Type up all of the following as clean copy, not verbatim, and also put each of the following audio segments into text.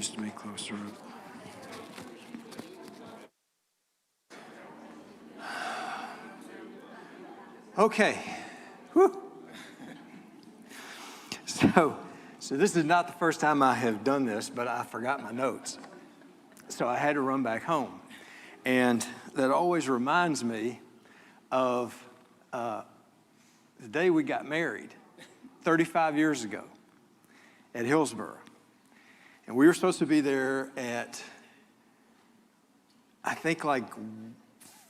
just to be closer. Okay. Whew. So this is not the first time I have done this, but I forgot my notes. So I had to run back home. And that always reminds me of the day we got married 35 years ago at Hillsborough. And we were supposed to be there at, I think, like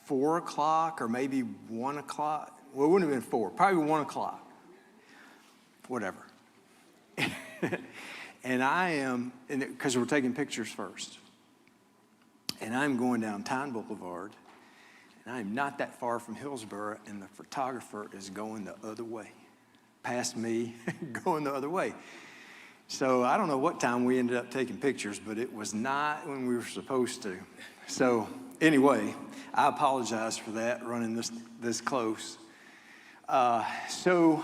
4 o'clock or maybe 1 o'clock. Well, it wouldn't have been 4, probably 1 o'clock. Whatever. And I am, because we're taking pictures first. And I'm going down Tyne Boulevard, and I'm not that far from Hillsborough, and the photographer is going the other way, past me, going the other way. So I don't know what time we ended up taking pictures, but it was not when we were supposed to. So anyway, I apologize for that, running this close. Tim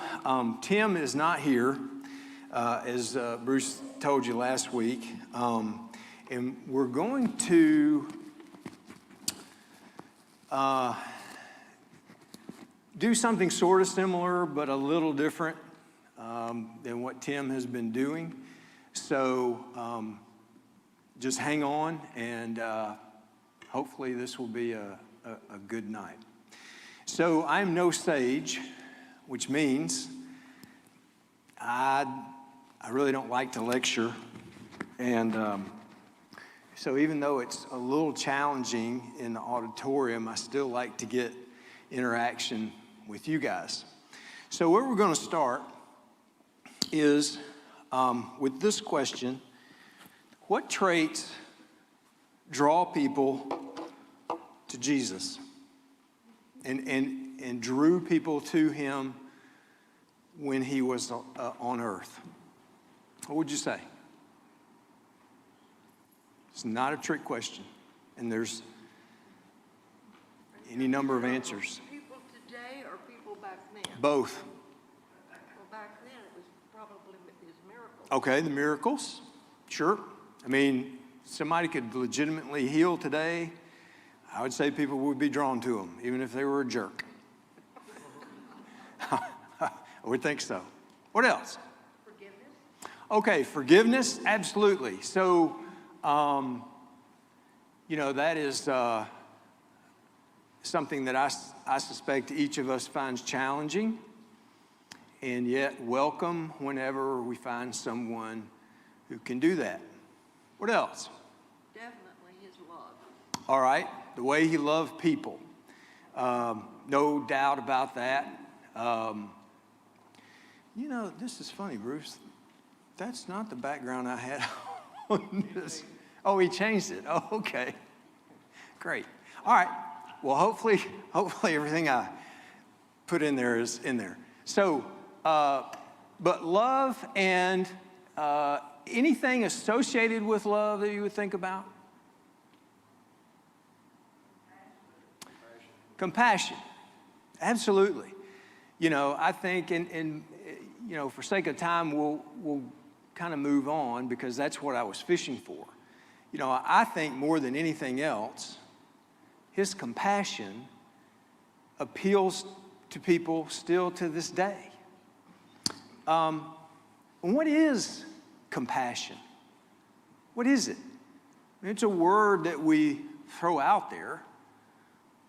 is not here, as Bruce told you last week. And we're going to do something sort of similar, but a little different than what Tim has been doing. So just hang on, and hopefully this will be a good night. So I'm no sage, which means I really don't like to lecture. And so even though it's a little challenging in the auditorium, I still like to get interaction with you guys. So where we're going to start is with this question: what traits draw people to Jesus and drew people to him when he was on earth? What would you say? It's not a trick question, and there's any number of answers. People today or people back then? Both. Well, back then it was probably his miracles. Okay, the miracles, sure. I mean, somebody could legitimately heal today. I would say people would be drawn to him, even if they were a jerk. I would think so. What else? Forgiveness. Okay, forgiveness, absolutely. So, that is something that I suspect each of us finds challenging, and yet welcome whenever we find someone who can do that. What else? Definitely his love. All right, the way he loved people. No doubt about that. This is funny, Bruce. That's not the background I had on this. Oh, he changed it. Oh, okay. Great. All right. Well, hopefully everything I put in there is in there. So, but love and anything associated with love that you would think about? Compassion. Absolutely. I think, and for sake of time, we'll kind of move on because that's what I was fishing for. I think more than anything else, his compassion appeals to people still to this day. What is compassion? What is it? It's a word that we throw out there,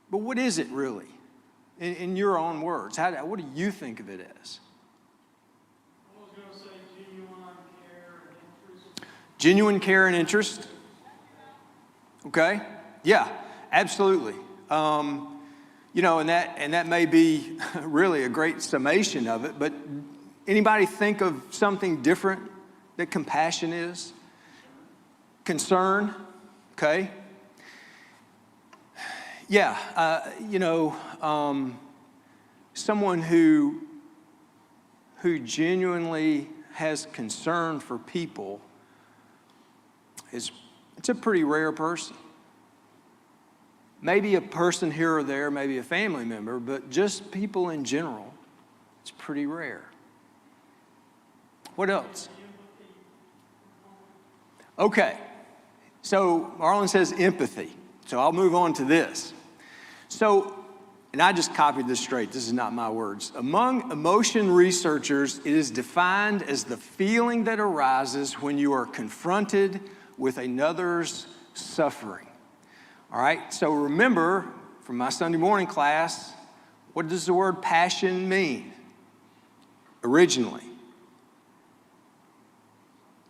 but what is it really? In your own words, what do you think of it as? I was going to say genuine care and interest. Genuine care and interest. Okay. Yeah, absolutely. And that may be really a great summation of it, but anybody think of something different that compassion is? Concern. Okay. Yeah, someone who genuinely has concern for people it's a pretty rare person. Maybe a person here or there, maybe a family member, but just people in general, it's pretty rare. What else? Okay, So Marlon says empathy. So I'll move on to this. So, and I just copied this straight. This is not my words. Among emotion researchers, it is defined as the feeling that arises when you are confronted with another's suffering. All right, so remember from my Sunday morning class, what does the word passion mean? Originally,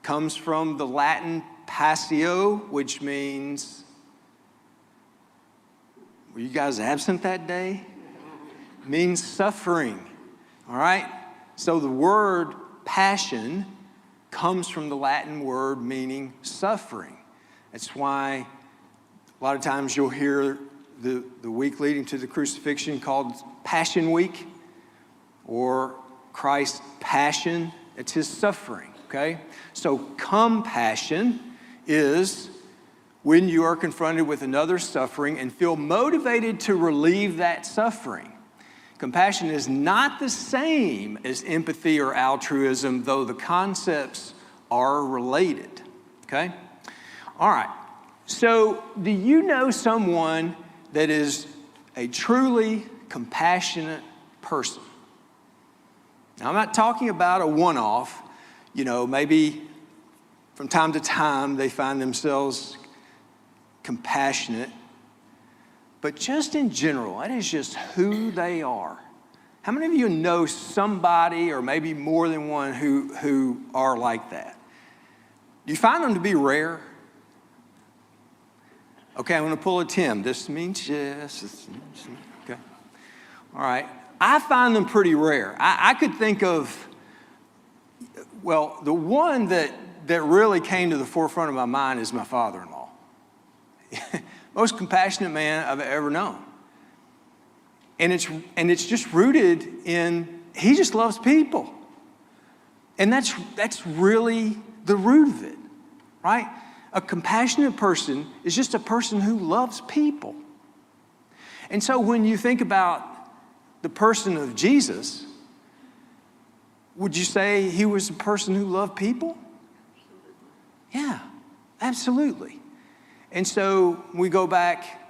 comes from the Latin passio, which means, were you guys absent that day? Means suffering, all right? So the word passion comes from the Latin word meaning suffering. That's why a lot of times you'll hear the week leading to the crucifixion called Passion Week, or Christ's passion. It's his suffering, okay? So compassion is when you are confronted with another's suffering and feel motivated to relieve that suffering. Compassion is not the same as empathy or altruism, though the concepts are related, okay? All right, so do you know someone that is a truly compassionate person? Now, I'm not talking about a one-off. You know, maybe from time to time they find themselves compassionate, but just in general, that is just who they are. How many of you know somebody, or maybe more than one, who are like that? Do you find them to be rare? Okay, I'm going to pull a Tim. This means yes. Okay. All right. I find them pretty rare. I could think of, well, the one that really came to the forefront of my mind is my father-in-law. Most compassionate man I've ever known. And it's just rooted in, he just loves people. And that's really the root of it, right? A compassionate person is just a person who loves people. And so when you think about the person of Jesus, would you say he was a person who loved people? Yeah, absolutely. And so we go back,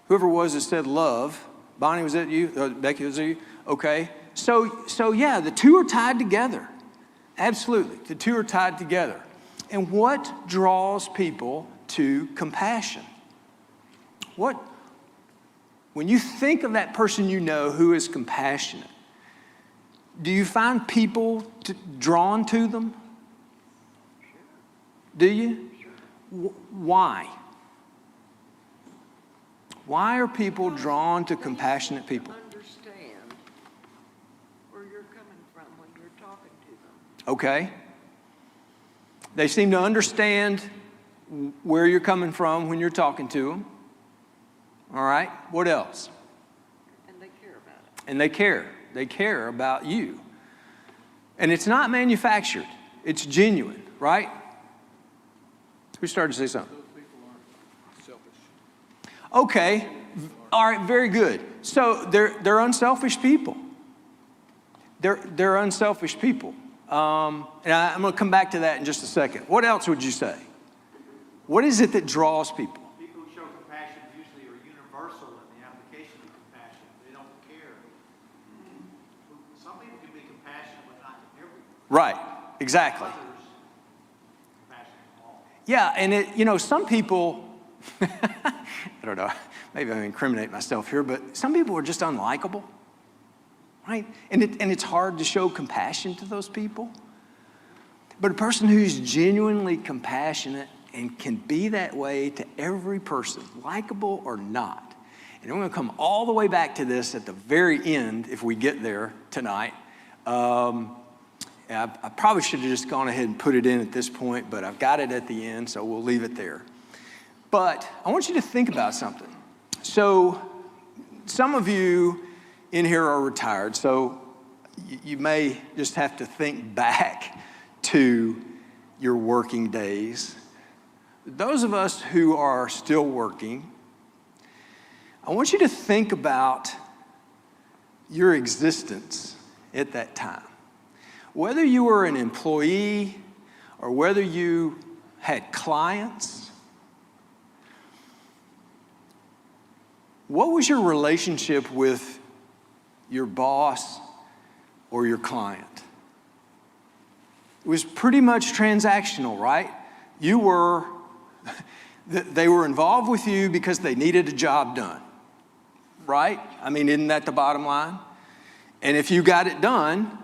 whoever it was that said love, Bonnie, was that you? Becky, was that you? Okay. So yeah, the two are tied together. Absolutely, the two are tied together. And what draws people to compassion? When you think of that person you know who is compassionate, do you find people drawn to them? Do you? Why? Why are people drawn to compassionate people? Understand where you're coming from when you're talking to them. Okay. They seem to understand where you're coming from when you're talking to them. All right. What else? And they care about it. And they care. They care about you. And it's not manufactured. It's genuine, right? Who started to say something? Those people aren't selfish. Okay. All right. Very good. So they're unselfish people. They're unselfish people. And I'm going to come back to that in just a second. What else would you say? What is it that draws people? People who show compassion usually are universal in the application of compassion. They don't care. Some people can be compassionate, but not to everyone. Right. Exactly. Others, compassionate to all. Yeah, and some people, I don't know, maybe I incriminate myself here, but some people are just unlikable, right? And it's hard to show compassion to those people. But a person who's genuinely compassionate and can be that way to every person, likable or not. And I'm going to come all the way back to this at the very end if we get there tonight. I probably should have just gone ahead and put it in at this point, but I've got it at the end, so we'll leave it there. But I want you to think about something. So some of you in here are retired, so you may just have to think back to your working days. Those of us who are still working, I want you to think about your existence at that time. Whether you were an employee or whether you had clients what was your relationship with your boss or your client? It was pretty much transactional, right? They were involved with you because they needed a job done, right? I mean, isn't that the bottom line? And if you got it done,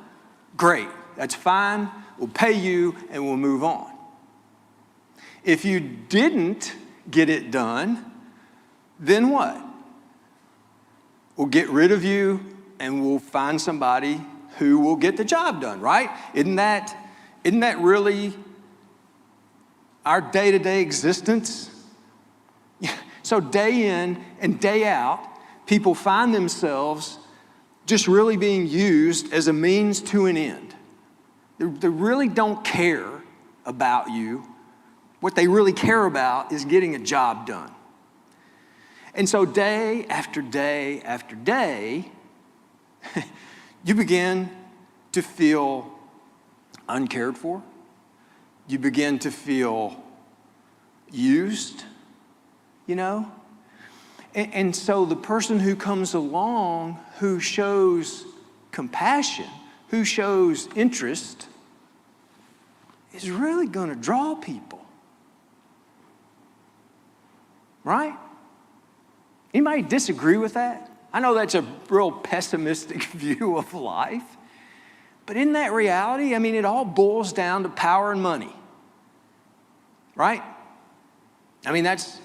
great, that's fine. We'll pay you and we'll move on. If you didn't get it done, then what? We'll get rid of you and we'll find somebody who will get the job done, right? Isn't that really our day-to-day existence? So day in and day out, people find themselves just really being used as a means to an end. They really don't care about you. What they really care about is getting a job done. And so day after day after day, you begin to feel uncared for. You begin to feel used, you know? And so the person who comes along, who shows compassion, who shows interest, is really going to draw people. Right? Anybody disagree with that? I know that's a real pessimistic view of life, but isn't that reality? I mean, it all boils down to power and money. Right? I mean, that's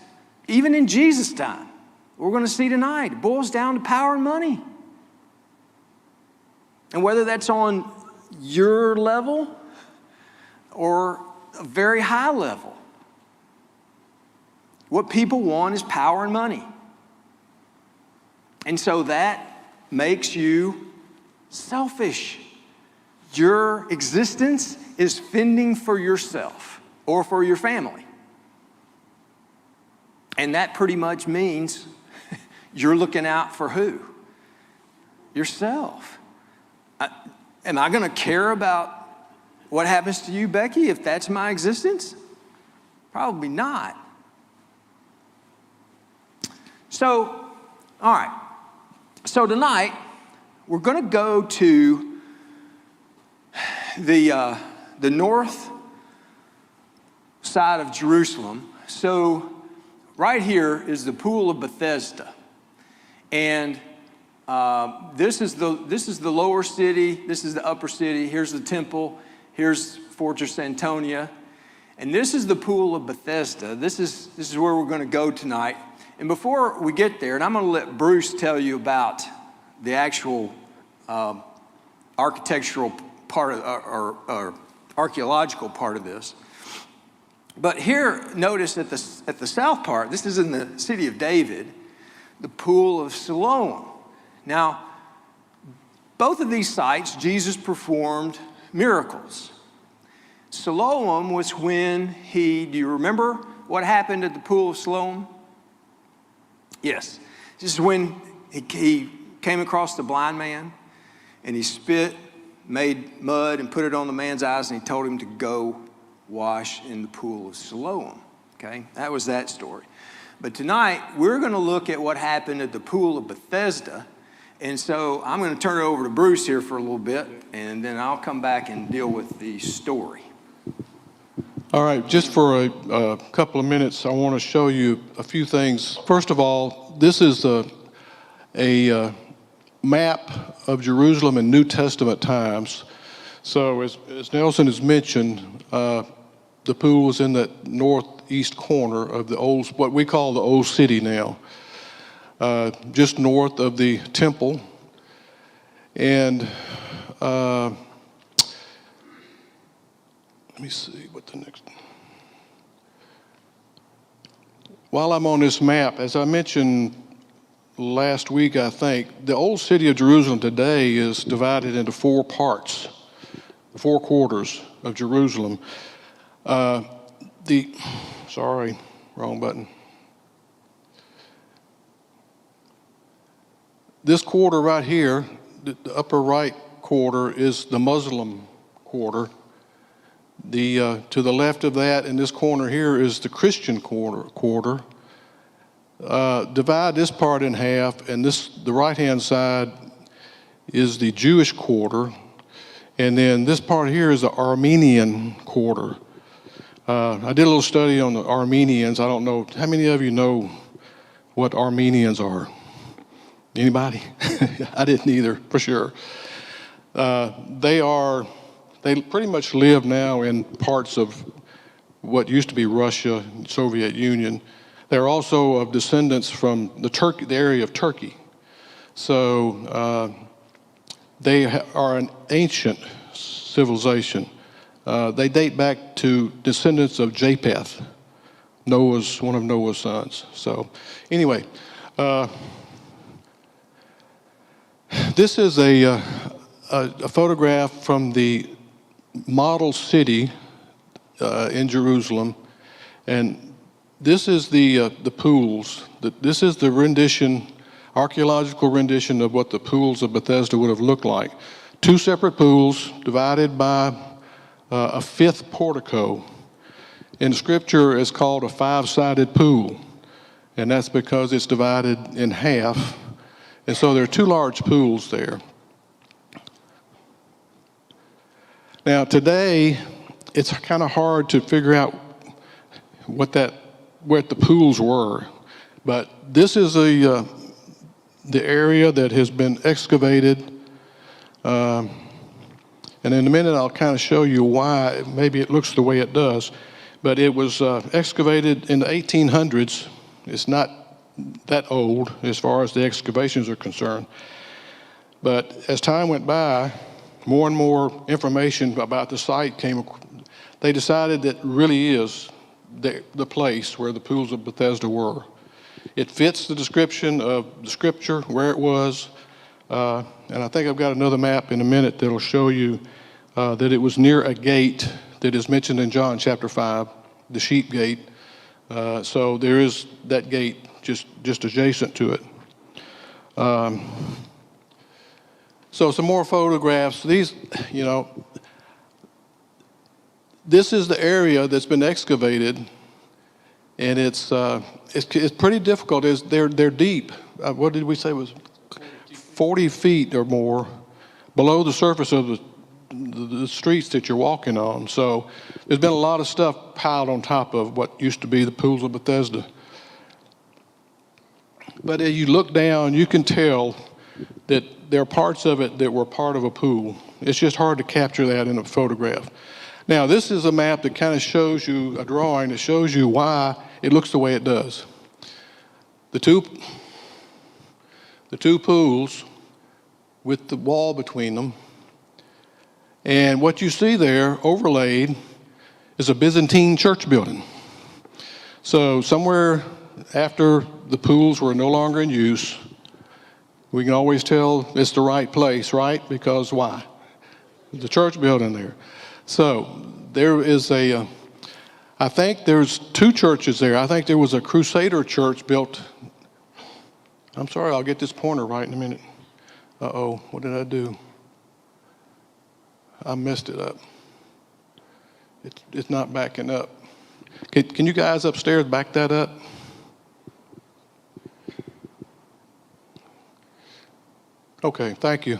even in Jesus' time. We're going to see tonight, it boils down to power and money. And whether that's on your level or a very high level, what people want is power and money. And so that makes you selfish. Your existence is fending for yourself or for your family. And that pretty much means you're looking out for who? Yourself. Am I going to care about what happens to you, Becky, if that's my existence? Probably not. So, all right. So tonight, we're going to go to the north side of Jerusalem. So right here is the Pool of Bethesda. And this is the lower city. This is the upper city. Here's the temple. Here's Fortress Antonia. And this is the Pool of Bethesda. This is where we're going to go tonight. And before we get there, and I'm going to let Bruce tell you about the actual architectural part of, or archaeological part of this. But here, notice at the south part, this is in the city of David, the Pool of Siloam. Now, both of these sites, Jesus performed miracles. Siloam was when do you remember what happened at the Pool of Siloam? Yes. This is when he came across the blind man and he spit, made mud and put it on the man's eyes and he told him to go wash in the Pool of Siloam. Okay, that was that story. But tonight, we're going to look at what happened at the Pool of Bethesda. And so I'm going to turn it over to Bruce here for a little bit, and then I'll come back and deal with the story. All right, just for a couple of minutes, I want to show you a few things. First of all, this is a map of Jerusalem in New Testament times. So as Nelson has mentioned, the pool was in the northeast corner of the old, what we call the old city now, just north of the temple. And let me see what the next. While I'm on this map, as I mentioned last week, I think, the old city of Jerusalem today is divided into four parts, four quarters of Jerusalem. Sorry, wrong button. This quarter right here, the upper right quarter, is the Muslim quarter. To the left of that, in this corner here, is the Christian quarter. divide this part in half, and the right-hand side is the Jewish quarter, and then this part here is the Armenian quarter. I did a little study on the Armenians. I don't know, how many of you know what Armenians are? Anybody? I didn't either, for sure. They pretty much live now in parts of what used to be Russia, Soviet Union. They're also of descendants from the area of Turkey. So they are an ancient civilization. They date back to descendants of Japheth, one of Noah's sons. So anyway, this is a photograph from the model city in Jerusalem, and this is the pools. This is the archaeological rendition of what the pools of Bethesda would have looked like. Two separate pools divided by a fifth portico. In Scripture, it's called a five-sided pool, and that's because it's divided in half. And so there are two large pools there. Now today, it's kind of hard to figure out what the pools were, but this is the area that has been excavated, and in a minute I'll kind of show you why maybe it looks the way it does. But it was excavated in the 1800s. It's not that old as far as the excavations are concerned. But as time went by, more and more information about the site came. They decided that really is the place where the pools of Bethesda were. It fits the description of the Scripture, where it was. And I think I've got another map in a minute that'll show you that it was near a gate that is mentioned in John chapter 5, the sheep gate. So there is that gate just adjacent to it. So some more photographs. These, this is the area that's been excavated, and it's pretty difficult. They're deep. What did we say was 40 feet or more below the surface of the streets that you're walking on. So there's been a lot of stuff piled on top of what used to be the pools of Bethesda. But as you look down, you can tell that there are parts of it that were part of a pool. It's just hard to capture that in a photograph. Now, this is a map that kind of shows you, a drawing that shows you why it looks the way it does. The two pools with the wall between them, and what you see there overlaid is a Byzantine church building. So somewhere after the pools were no longer in use, we can always tell it's the right place, right? Because why? There's a church building there. So there is I think there's two churches there. I think there was a Crusader church built. I'm sorry, I'll get this pointer right in a minute. Uh-oh, what did I do? I messed it up. It's not backing up. Can you guys upstairs back that up? Okay, thank you.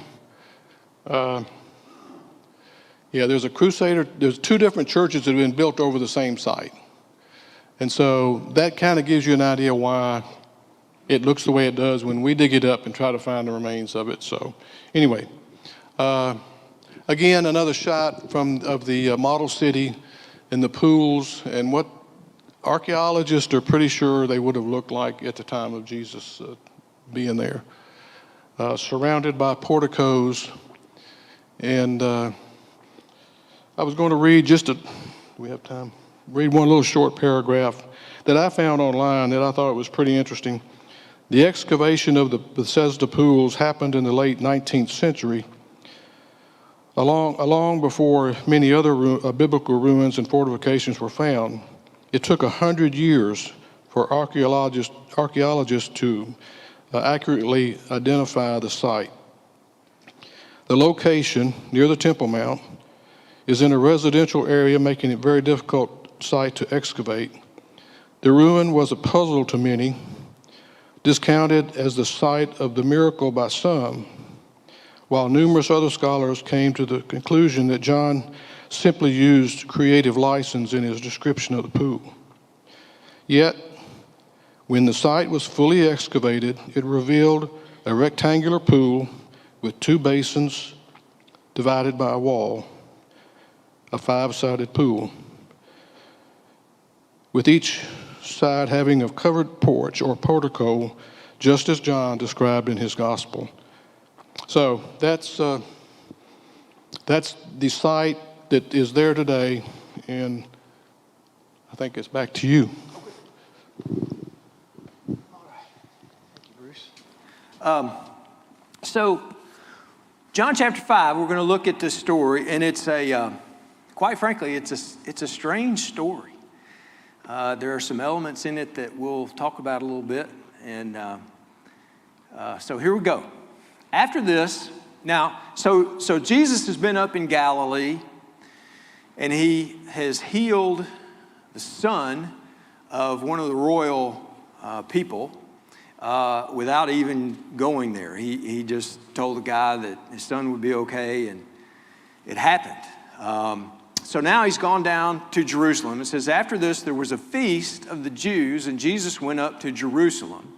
Yeah, there's two different churches that have been built over the same site. And so that kind of gives you an idea why it looks the way it does when we dig it up and try to find the remains of it. So anyway, again, another shot of the model city and the pools and what archaeologists are pretty sure they would have looked like at the time of Jesus being there. Surrounded by porticos. And I was going to read do we have time? Read one little short paragraph that I found online that I thought was pretty interesting. The excavation of the Bethesda pools happened in the late 19th century, long before many other biblical ruins and fortifications were found. It took 100 years for archaeologists to accurately identify the site. The location near the Temple Mount is in a residential area, making it a very difficult site to excavate. The ruin was a puzzle to many, discounted as the site of the miracle by some, while numerous other scholars came to the conclusion that John simply used creative license in his description of the pool. Yet, when the site was fully excavated, it revealed a rectangular pool with 2 basins divided by a wall, a 5-sided pool, with each side having a covered porch or portico, just as John described in his gospel. So that's the site that is there today, and I think it's back to you. So, John chapter 5, we're going to look at this story, and it's quite frankly, it's a strange story. There are some elements in it that we'll talk about a little bit, and so here we go. After this, now, so Jesus has been up in Galilee, and he has healed the son of one of the royal people without even going there. He just told the guy that his son would be okay, and it happened. So now he's gone down to Jerusalem. It says, after this, there was a feast of the Jews, and Jesus went up to Jerusalem.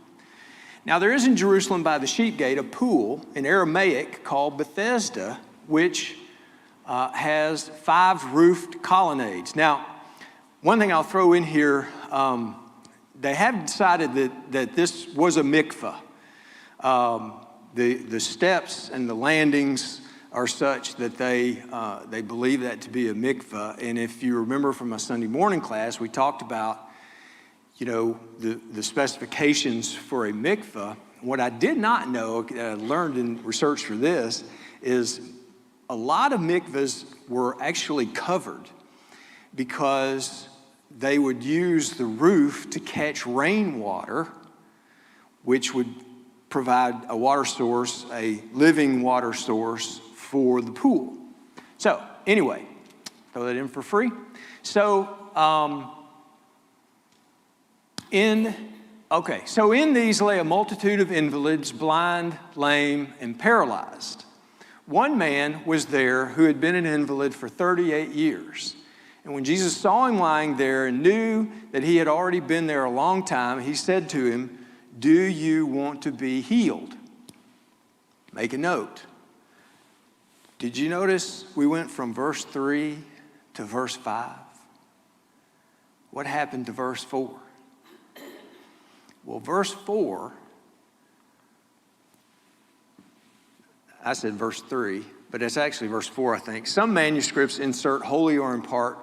Now there is in Jerusalem by the sheep gate a pool in Aramaic called Bethesda, which has 5 roofed colonnades. Now, one thing I'll throw in here, they have decided that this was a mikveh. The steps and the landings are such that they believe that to be a mikveh. And if you remember from my Sunday morning class, we talked about, the specifications for a mikveh. What I did not know, I learned in research for this, is a lot of mikvahs were actually covered because they would use the roof to catch rainwater, which would provide a water source, a living water source for the pool. So anyway, throw that in for free. So in these lay a multitude of invalids, blind, lame, and paralyzed. One man was there who had been an invalid for 38 years. And when Jesus saw him lying there and knew that he had already been there a long time, he said to him, "Do you want to be healed?" Make a note. Did you notice we went from verse 3 to verse 5? What happened to verse 4? Well, verse 4, I said verse 3, but it's actually verse 4, I think. Some manuscripts insert wholly or in part,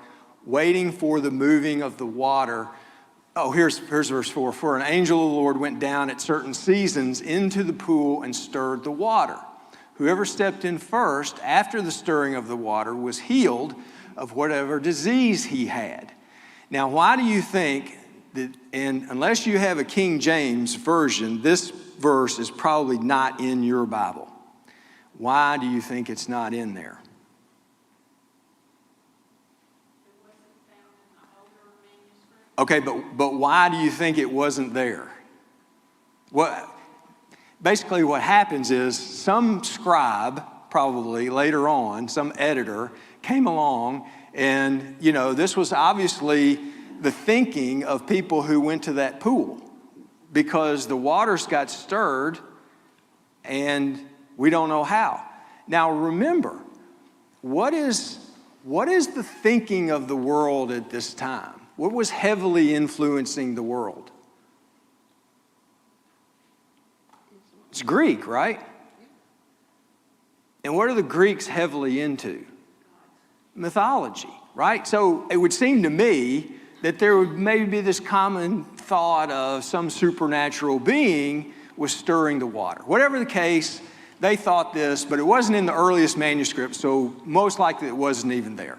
waiting for the moving of the water. Oh, here's verse 4. For an angel of the Lord went down at certain seasons into the pool and stirred the water. Whoever stepped in first after the stirring of the water was healed of whatever disease he had. Now, why do you think that, and unless you have a King James version, this verse is probably not in your Bible? Why do you think it's not in there? Okay, but why do you think it wasn't there? Basically what happens is some scribe, probably later on, some editor, came along and, this was obviously the thinking of people who went to that pool because the waters got stirred and we don't know how. Now remember, what is the thinking of the world at this time? What was heavily influencing the world? It's Greek, right? And what are the Greeks heavily into? Mythology, right? So it would seem to me that there would maybe be this common thought of some supernatural being was stirring the water. Whatever the case, they thought this, but it wasn't in the earliest manuscript, so most likely it wasn't even there.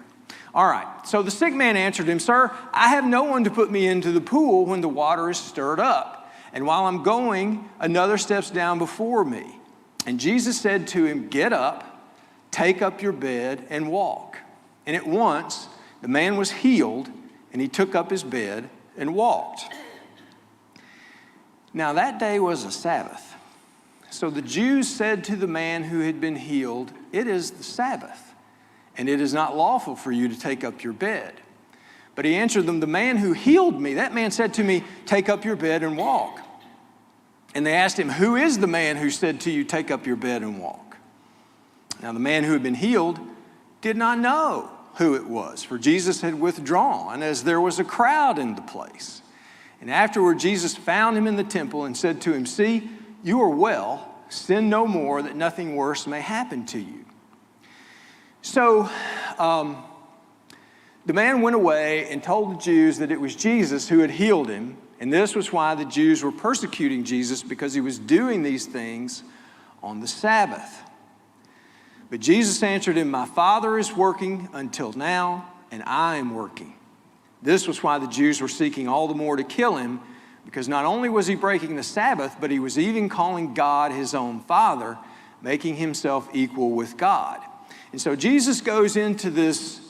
All right, so the sick man answered him, "Sir, I have no one to put me into the pool when the water is stirred up. And while I'm going, another steps down before me." And Jesus said to him, "Get up, take up your bed, and walk." And at once the man was healed, and he took up his bed and walked. Now that day was a Sabbath. So the Jews said to the man who had been healed, "It is the Sabbath, and it is not lawful for you to take up your bed." But he answered them, "The man who healed me, that man said to me, 'Take up your bed and walk.'" And they asked him, "Who is the man who said to you, 'Take up your bed and walk'?" Now the man who had been healed did not know who it was, for Jesus had withdrawn, as there was a crowd in the place. And afterward Jesus found him in the temple and said to him, "See, you are well. Sin no more, that nothing worse may happen to you." So the man went away and told the Jews that it was Jesus who had healed him. And this was why the Jews were persecuting Jesus, because he was doing these things on the Sabbath. But Jesus answered him, "My Father is working until now, and I am working." This was why the Jews were seeking all the more to kill him, because not only was he breaking the Sabbath, but he was even calling God his own Father, making himself equal with God. And so Jesus goes into this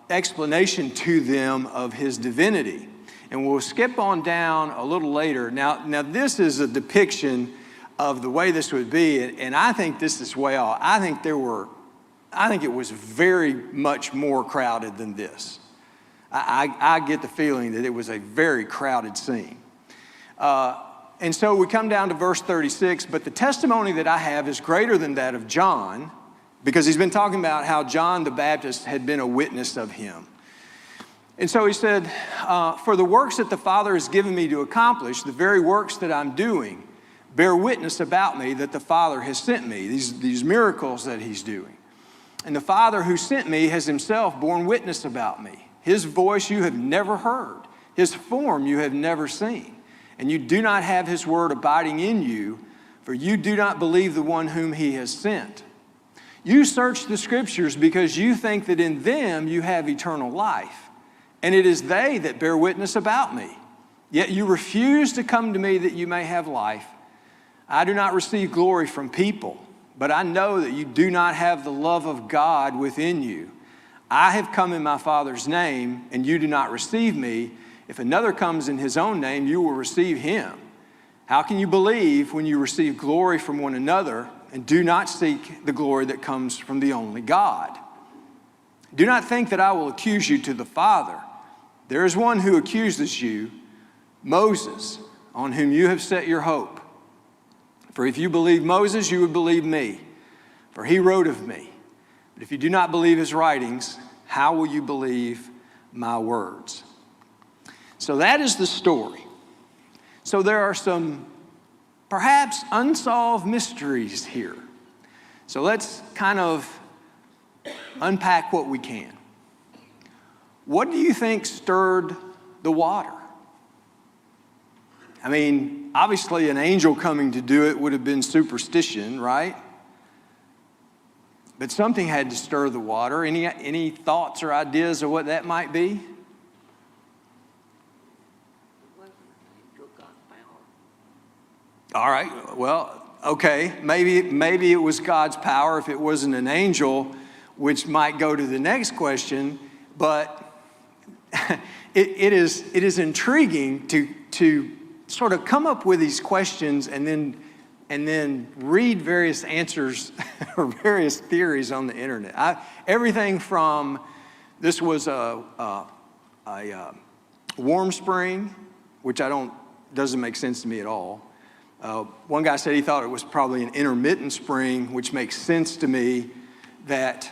explanation to them of his divinity. And we'll skip on down a little later. Now this is a depiction of the way this would be, and I think this is way off. I think it was very much more crowded than this. I get the feeling that it was a very crowded scene. And so we come down to verse 36, "But the testimony that I have is greater than that of John," because he's been talking about how John the Baptist had been a witness of him. And so he said, "For the works that the Father has given me to accomplish, the very works that I'm doing, bear witness about me that the Father has sent me," these miracles that he's doing. "And the Father who sent me has himself borne witness about me. His voice you have never heard, his form you have never seen. And you do not have his word abiding in you, for you do not believe the one whom he has sent. You search the scriptures because you think that in them you have eternal life. And it is they that bear witness about me. Yet you refuse to come to me that you may have life. I do not receive glory from people, but I know that you do not have the love of God within you. I have come in my Father's name, and you do not receive me. If another comes in his own name, you will receive him. How can you believe when you receive glory from one another and do not seek the glory that comes from the only God? Do not think that I will accuse you to the Father. There is one who accuses you, Moses, on whom you have set your hope. For if you believe Moses, you would believe me, for he wrote of me. But if you do not believe his writings, how will you believe my words?" So that is the story. So there are some perhaps unsolved mysteries here. So let's kind of unpack what we can. What do you think stirred the water? I mean, obviously an angel coming to do it would have been superstition, right? But something had to stir the water. Any thoughts or ideas of what that might be? It wasn't an angel, God's power. All right, well, okay, maybe it was God's power if it wasn't an angel, which might go to the next question, but it is intriguing to sort of come up with these questions and then read various answers or various theories on the internet. Everything from this was a warm spring, which doesn't make sense to me at all. One guy said he thought it was probably an intermittent spring, which makes sense to me that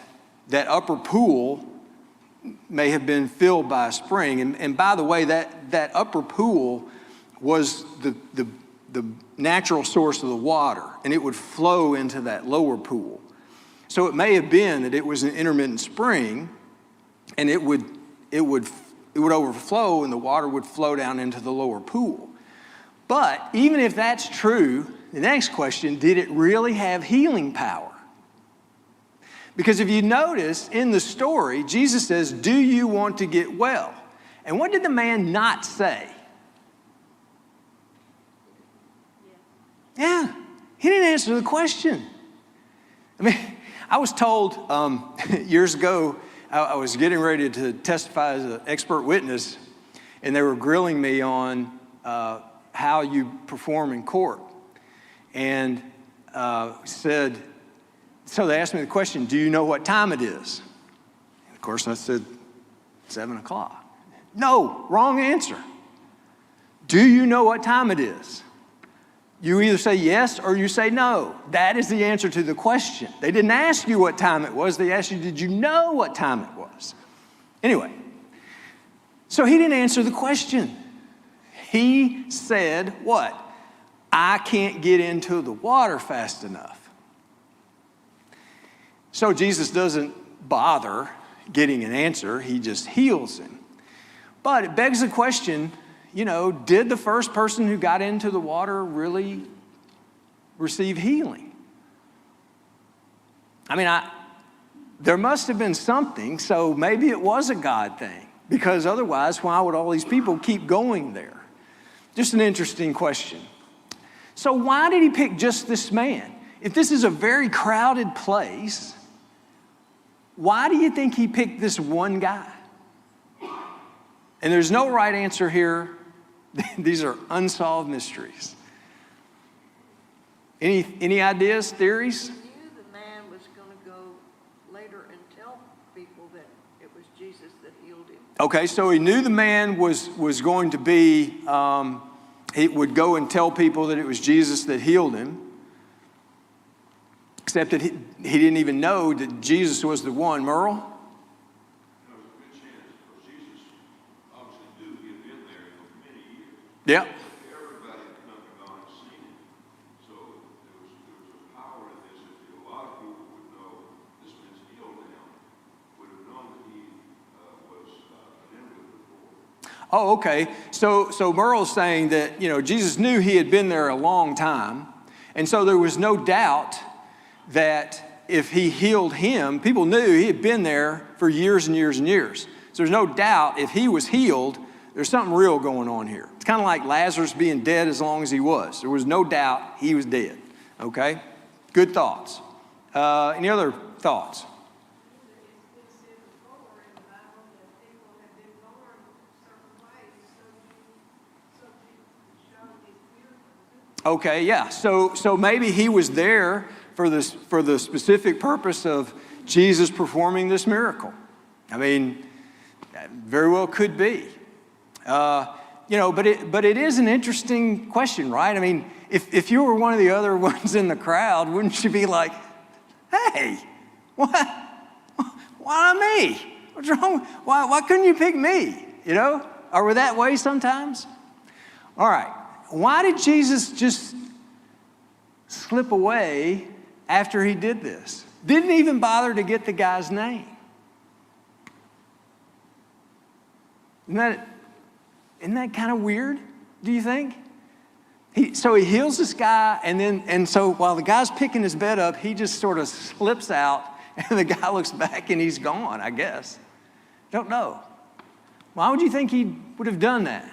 upper pool may have been filled by a spring. And by the way, that upper pool was the natural source of the water, and it would flow into that lower pool. So it may have been that it was an intermittent spring, and it would overflow, and the water would flow down into the lower pool. But even if that's true, the next question, did it really have healing power? Because if you notice in the story, Jesus says, "Do you want to get well?" And what did the man not say? Yeah, he didn't answer the question. I mean, I was told years ago, I was getting ready to testify as an expert witness, and they were grilling me on how you perform in court. And said, so they asked me the question, do you know what time it is? And of course, I said, 7 o'clock. No, wrong answer. Do you know what time it is? You either say yes or you say no. That is the answer to the question. They didn't ask you what time it was. They asked you, did you know what time it was? Anyway, so he didn't answer the question. He said what? I can't get into the water fast enough. So Jesus doesn't bother getting an answer. He just heals him. But it begs the question, you know, did the first person who got into the water really receive healing? I mean, there must have been something, so maybe it was a God thing, because otherwise, why would all these people keep going there? Just an interesting question. So why did he pick just this man? If this is a very crowded place, why do you think he picked this one guy? And there's no right answer here. These are unsolved mysteries. Any ideas, theories? He knew the man was going to go later and tell people that it was Jesus that healed him. Okay, so he knew the man was going to be, he would go and tell people that it was Jesus that healed him. Except that he didn't even know that Jesus was the one. Merle? Yeah. Everybody had come to God and seen it. So there was a power in this. A lot of people would know this man's healed now, would have known that he was connected before. Oh, okay. So Merle's saying that, you know, Jesus knew he had been there a long time. And so there was no doubt that if he healed him, people knew he had been there for years and years and years. So there's no doubt if he was healed, there's something real going on here. It's kind of like Lazarus being dead as long as he was. There was no doubt he was dead. Okay? Good thoughts. Any other thoughts? Okay, yeah. So maybe he was there for the specific purpose of Jesus performing this miracle. I mean, very well could be. You know, but it is an interesting question, right? I mean, if you were one of the other ones in the crowd, wouldn't you be like, hey, why me? What's wrong? Why couldn't you pick me? You know? Are we that way sometimes? All right. Why did Jesus just slip away after he did this? Didn't even bother to get the guy's name. Isn't that kind of weird, do you think? So he heals this guy, and so while the guy's picking his bed up, he just sort of slips out, and the guy looks back and he's gone, I guess. Don't know. Why would you think he would have done that?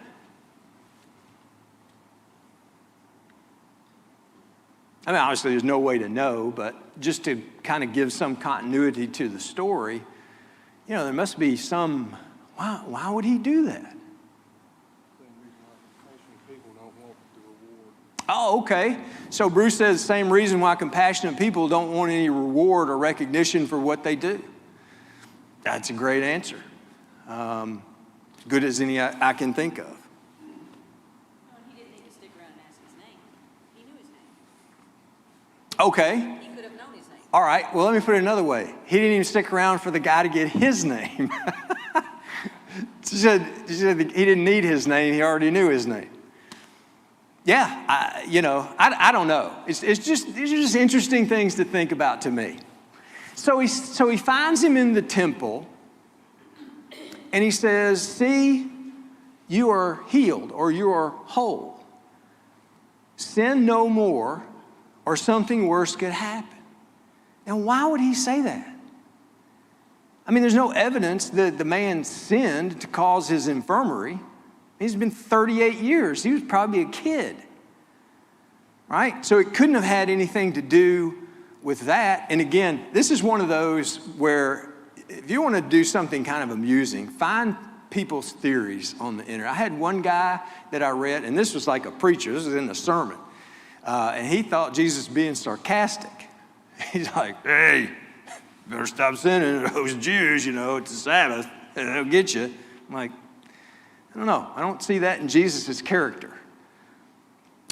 I mean, obviously there's no way to know, but just to kind of give some continuity to the story, you know, there must be some, why would he do that? Oh, okay. So Bruce says the same reason why compassionate people don't want any reward or recognition for what they do. That's a great answer. Good as any I can think of. No, he didn't need to stick around and ask his name. He knew his name. Okay. He could have known his name. All right. Well, let me put it another way. He didn't even stick around for the guy to get his name. She said he didn't need his name. He already knew his name. Yeah, I don't know. These are just interesting things to think about to me. So he finds him in the temple, and he says, see, you are healed, or you are whole. Sin no more, or something worse could happen. Now, why would he say that? I mean, there's no evidence that the man sinned to cause his infirmary. He's been 38 years. He was probably a kid, right? So it couldn't have had anything to do with that. And again, this is one of those where if you want to do something kind of amusing, find people's theories on the internet. I had one guy that I read, and this was like a preacher. This was in the sermon. And he thought Jesus being sarcastic. He's like, hey, better stop sinning. Those Jews, it's the Sabbath. They'll get you. I'm like, I don't know. I don't see that in Jesus' character.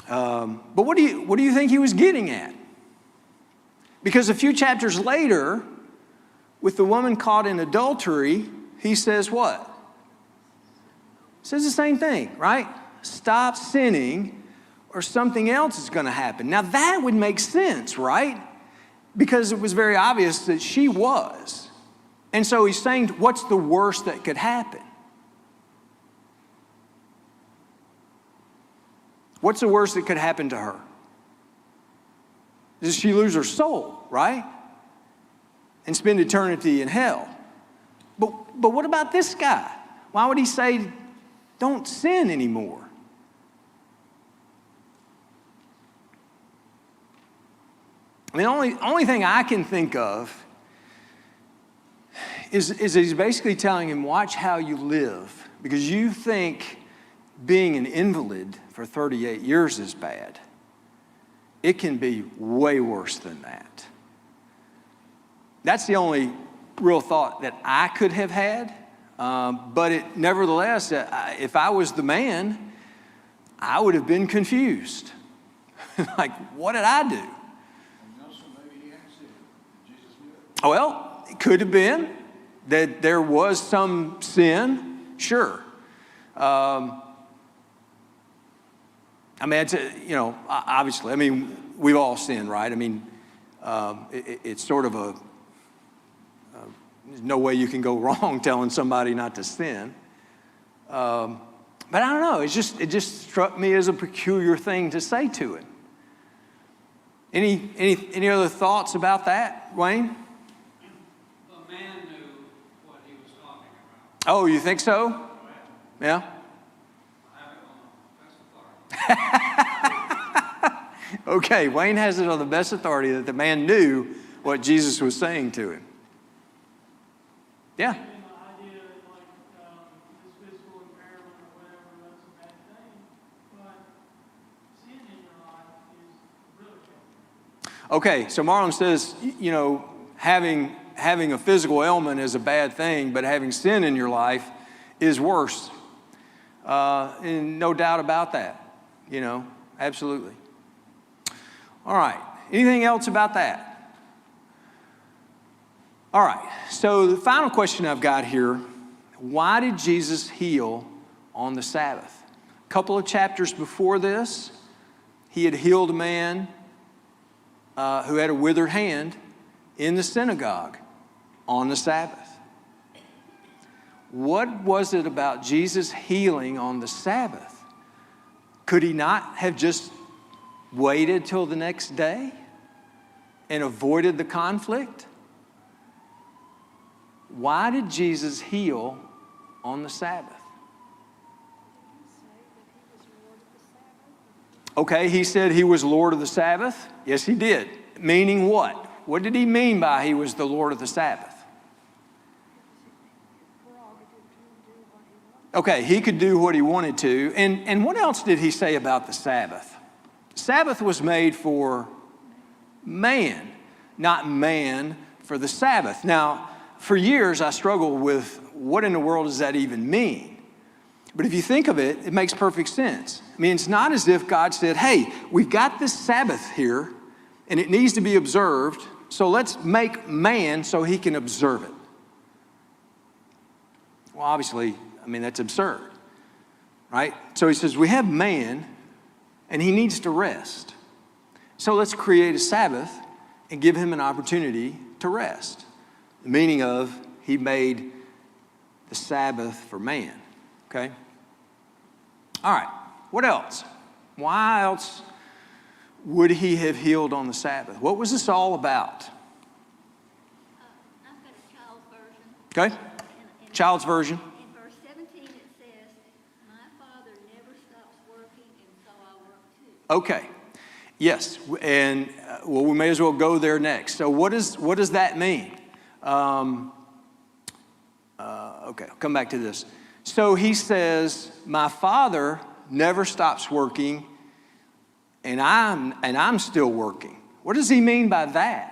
But what do you think he was getting at? Because a few chapters later, with the woman caught in adultery, he says what? He says the same thing, right? Stop sinning or something else is going to happen. Now that would make sense, right? Because it was very obvious that she was. And so he's saying, what's the worst that could happen? What's the worst that could happen to her? Does she lose her soul, right? And spend eternity in hell. But what about this guy? Why would he say, don't sin anymore? I mean, the only thing I can think of is he's basically telling him, watch how you live. Because you think being an invalid for 38 years is bad. It can be way worse than that. That's the only real thought that I could have had. But nevertheless, if I was the man, I would have been confused. Like, what did I do? Oh, well, it could have been that there was some sin, sure. I mean, obviously, I mean, we've all sinned, right? I mean, it's sort of there's no way you can go wrong telling somebody not to sin. But I don't know, it just struck me as a peculiar thing to say to him. Any other thoughts about that, Wayne? The man knew what he was talking about. Oh, you think so? Yeah? I have it on the best authority. Okay, Wayne has it on the best authority that the man knew what Jesus was saying to him. Yeah. And the idea that this physical impairment or whatever, that's a bad thing. But sin in your life is really bad. Okay, so Marlon says, having a physical ailment is a bad thing, but having sin in your life is worse. And no doubt about that, absolutely. All right, anything else about that? All right, so the final question I've got here, why did Jesus heal on the Sabbath? A couple of chapters before this, he had healed a man who had a withered hand in the synagogue on the Sabbath. What was it about Jesus healing on the Sabbath? Could he not have just waited till the next day and avoided the conflict? Why did Jesus heal on the Sabbath? Okay, he said he was Lord of the Sabbath. Yes, he did. Meaning what? What did he mean by he was the Lord of the Sabbath? Okay, he could do what he wanted to. And what else did he say about the Sabbath? Sabbath was made for man, not man for the Sabbath. Now, for years, I struggled with what in the world does that even mean? But if you think of it, it makes perfect sense. I mean, it's not as if God said, hey, we've got this Sabbath here, and it needs to be observed, so let's make man so he can observe it. Well, obviously, that's absurd, right? So he says, we have man, and he needs to rest. So let's create a Sabbath and give him an opportunity to rest. The meaning of, he made the Sabbath for man, okay? All right, what else? Why else would he have healed on the Sabbath? What was this all about? I've got a child's version. Okay, child's version. In verse 17 it says, my Father never stops working, and so I work too. Okay, yes, and well, we may as well go there next. So what does that mean? Okay, I'll come back to this. So he says, my Father never stops working, and I'm still working. What does he mean by that?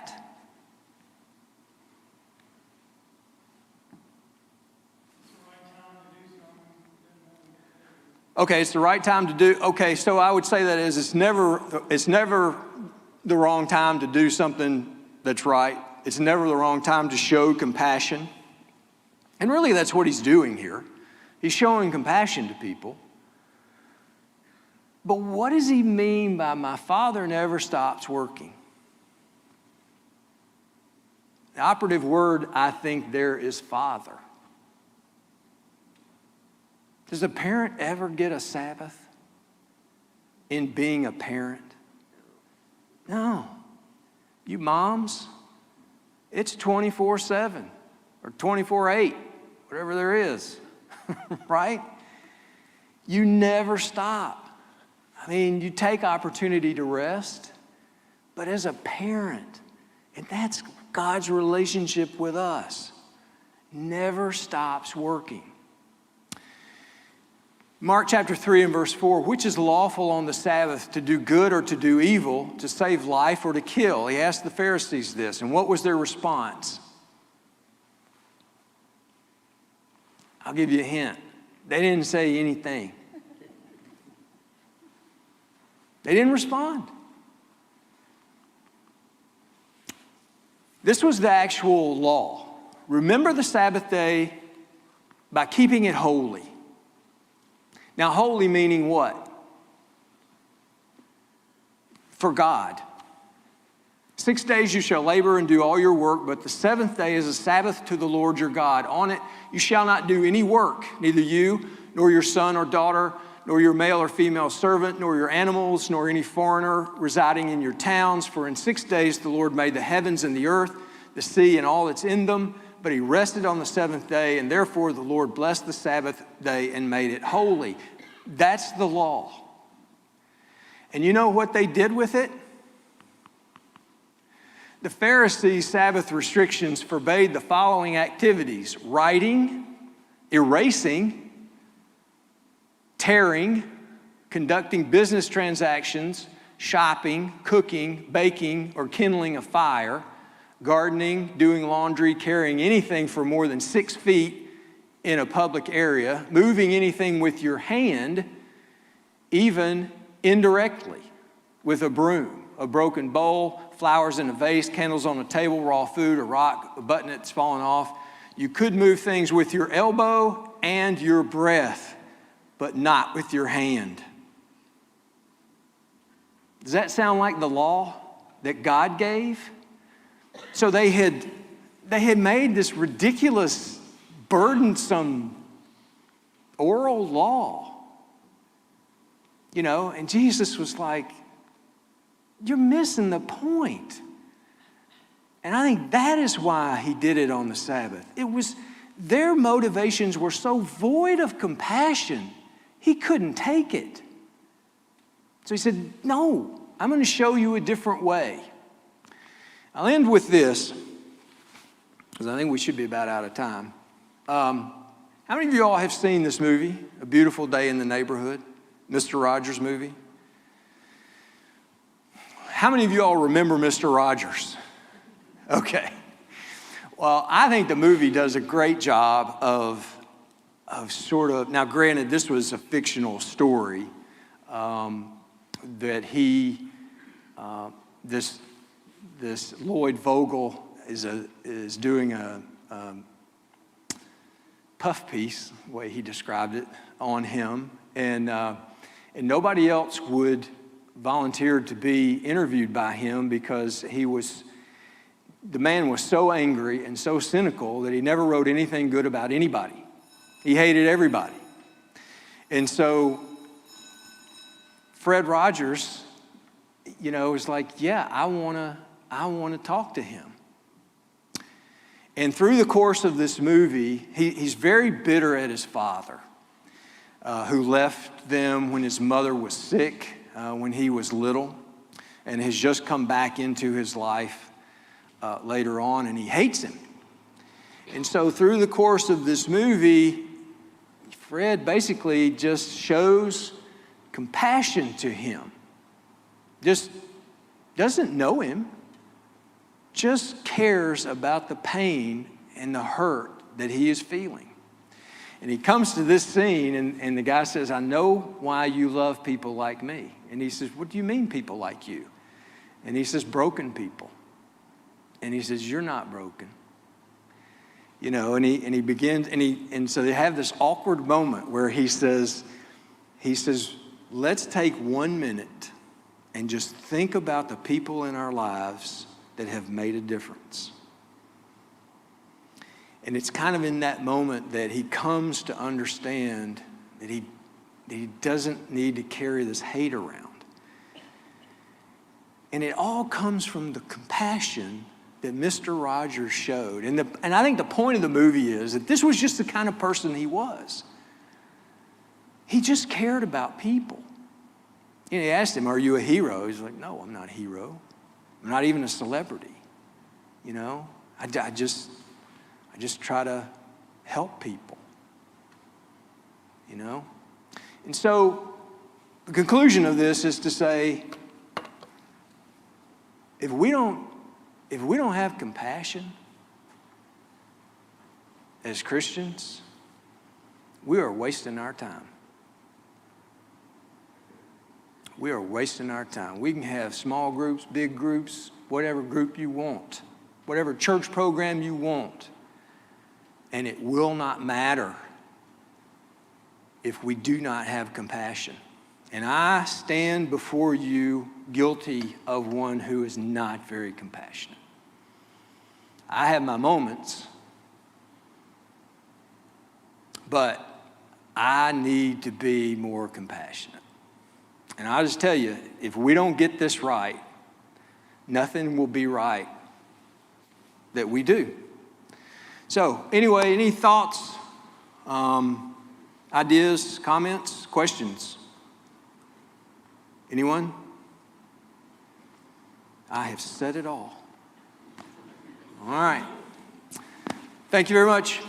Okay, it's the right time to do. Okay, so I would say that is it's never the wrong time to do something that's right. It's never the wrong time to show compassion. And really that's what he's doing here. He's showing compassion to people. But what does he mean by my Father never stops working? The operative word, I think, there is Father. Does a parent ever get a Sabbath in being a parent? No. You moms, it's 24/7 or 24/8, whatever there is, right? You never stop. I mean, you take opportunity to rest, but as a parent, and that's God's relationship with us, never stops working. Mark chapter 3 and verse 4, which is lawful on the Sabbath, to do good or to do evil, to save life or to kill? He asked the Pharisees this, and what was their response? I'll give you a hint. They didn't say anything. They didn't respond. This was the actual law. Remember the Sabbath day by keeping it holy. Now, holy meaning what? For God. 6 days you shall labor and do all your work, but the seventh day is a Sabbath to the Lord your God. On it you shall not do any work, neither you, nor your son or daughter, nor your male or female servant, nor your animals, nor any foreigner residing in your towns. For in 6 days the Lord made the heavens and the earth, the sea and all that's in them, but he rested on the seventh day, and therefore the Lord blessed the Sabbath day and made it holy. That's the law. And you know what they did with it? The Pharisees' Sabbath restrictions forbade the following activities: writing, erasing, tearing, conducting business transactions, shopping, cooking, baking, or kindling a fire, gardening, doing laundry, carrying anything for more than 6 feet in a public area, moving anything with your hand, even indirectly with a broom, a broken bowl, flowers in a vase, candles on a table, raw food, a rock, a button that's fallen off. You could move things with your elbow and your breath, but not with your hand. Does that sound like the law that God gave? So they had made this ridiculous, burdensome oral law, you know, and Jesus was like, you're missing the point. And I think that is why he did it on the Sabbath. It was, their motivations were so void of compassion, he couldn't take it. So he said, no, I'm going to show you a different way. I'll end with this, because I think we should be about out of time. How many of you all have seen this movie, A Beautiful Day in the Neighborhood, Mr. Rogers movie? How many of you all remember Mr. Rogers? Okay. Well, I think the movie does a great job of sort of, now granted, this was a fictional story that this Lloyd Vogel is doing a puff piece, the way he described it, on him, and nobody else would volunteer to be interviewed by him because the man was so angry and so cynical that he never wrote anything good about anybody. He hated everybody. And so Fred Rogers, you know, was like, yeah, I want to talk to him. And through the course of this movie, he's very bitter at his father, who left them when his mother was sick, when he was little, and has just come back into his life later on, and he hates him. And so through the course of this movie, Fred basically just shows compassion to him. Just doesn't know him, just cares about the pain and the hurt that he is feeling. And he comes to this scene, and the guy says, I know why you love people like me. And he says, what do you mean people like you? And he says, broken people. And he says, you're not broken. You know, and he begins, and so they have this awkward moment where he says, let's take 1 minute and just think about the people in our lives that have made a difference. And it's kind of in that moment that he comes to understand that he doesn't need to carry this hate around. And it all comes from the compassion that Mr. Rogers showed. And I think the point of the movie is that this was just the kind of person he was. He just cared about people. You know, he asked him, are you a hero? He's like, no, I'm not a hero. I'm not even a celebrity. You know, I just try to help people, you know? And so the conclusion of this is to say, if we don't have compassion as Christians, we are wasting our time. We are wasting our time. We can have small groups, big groups, whatever group you want, whatever church program you want. And it will not matter if we do not have compassion. And I stand before you guilty of one who is not very compassionate. I have my moments, but I need to be more compassionate. And I'll just tell you, if we don't get this right, nothing will be right that we do. So anyway, any thoughts, ideas, comments, questions? Anyone? I have said it all. All right. Thank you very much.